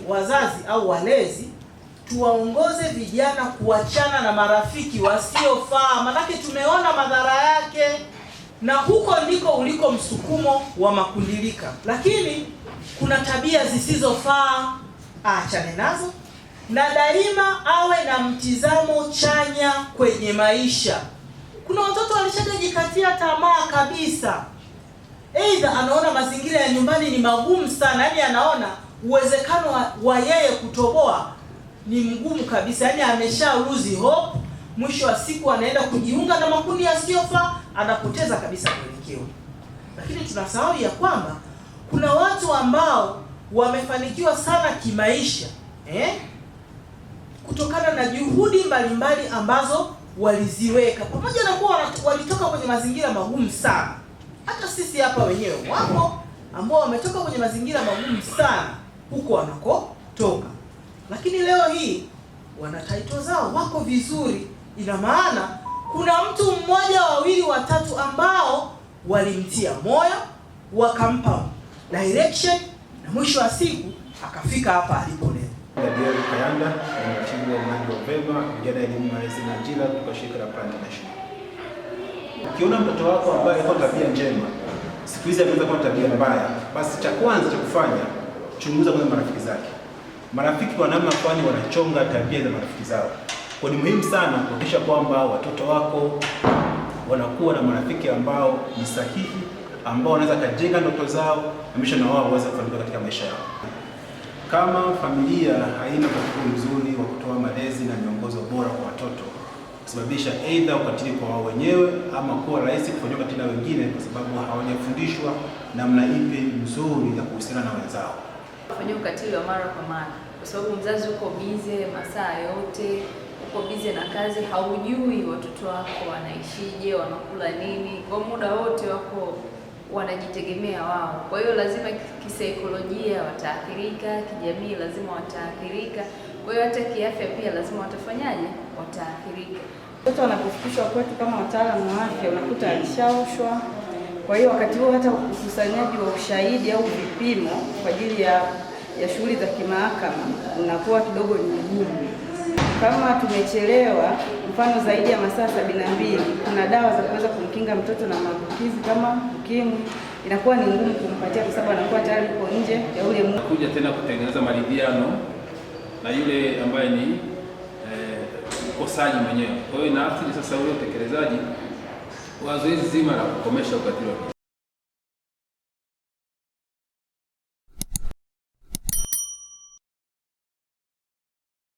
wazazi au walezi tuwaongoze vijana kuachana na marafiki wasiofaa, manake tumeona madhara yake, na huko ndiko uliko msukumo wa makundilika. Lakini kuna tabia zisizofaa, aachane nazo, na daima awe na mtizamo chanya kwenye maisha. Kuna watoto walishajikatia tamaa kabisa, aidha anaona mazingira ya nyumbani ni magumu sana, yani anaona uwezekano wa yeye kutoboa ni mgumu kabisa, yani amesha lose hope. Mwisho wa siku anaenda kujiunga na makundi yasiyofaa, anapoteza kabisa mwelekeo. Lakini tunasahau ya kwamba kuna watu ambao wamefanikiwa sana kimaisha kutokana na juhudi mbalimbali ambazo waliziweka, pamoja na kuwa walitoka kwenye mazingira magumu sana. Hata sisi hapa wenyewe wapo ambao wametoka kwenye mazingira magumu sana huko wanakotoka, lakini leo hii wana title zao, wako vizuri. Ina maana kuna mtu mmoja, wawili, watatu ambao walimtia moyo, wakampa direction, na mwisho wa siku akafika hapa alipo leo. Daniel Kayanda, mratibu wa mradi wa VEMA vijana elimu malezi na ajira kutoka shirika la Plan International. Ukiona mtoto wako ambaye ana tabia njema, siku hizi anaweza kuwa tabia mbaya, basi cha kwanza cha kufanya, chunguza kwanza marafiki zake. Marafiki kwa namna fulani wanachonga tabia za marafiki zao. Kwa ni muhimu sana kuhakikisha kwamba watoto wako wanakuwa na marafiki ambao ni sahihi, ambao wanaweza kujenga ndoto zao na misha na wao waweze kufanikiwa katika maisha yao. Kama familia haina mfumo mzuri wa kutoa malezi na miongozo bora kwa watoto, kusababisha aidha ukatili kwa wao wenyewe ama kuwa rahisi kufanywa ukatili na wengine kwa sababu hawajafundishwa namna ipi nzuri ya kuhusiana na wenzao. Kufanya ukatili wa mara kwa mara kwa sababu mzazi uko bize masaa yote, uko bize na kazi, haujui watoto wako wanaishije, wanakula nini, kwa muda wote wako wanajitegemea wao. Kwa hiyo lazima kisaikolojia wataathirika, kijamii lazima wataathirika, kwa hiyo hata kiafya pia lazima watafanyaje, wataathirika. Mtoto anapofikishwa kwetu kama wataalamu wa afya unakuta alishaoshwa. Kwa hiyo wakati huo hata ukusanyaji wa ushahidi au vipimo kwa ajili ya shughuli za kimahakama unakuwa kidogo ni ngumu. Kama tumechelewa mfano zaidi ya masaa 72, kuna dawa za kuweza kumkinga mtoto na maambukizi kama ukimwi, inakuwa ni ngumu kumpatia kwa sababu anakuwa tayari yuko nje ya ule muda. Kuja tena kutengeneza maridhiano na yule ambaye ni mkosaji mwenyewe. Kwa hiyo inaathiri sasa ule utekelezaji wa zoezi zima la kukomesha ukatili wa kijinsia.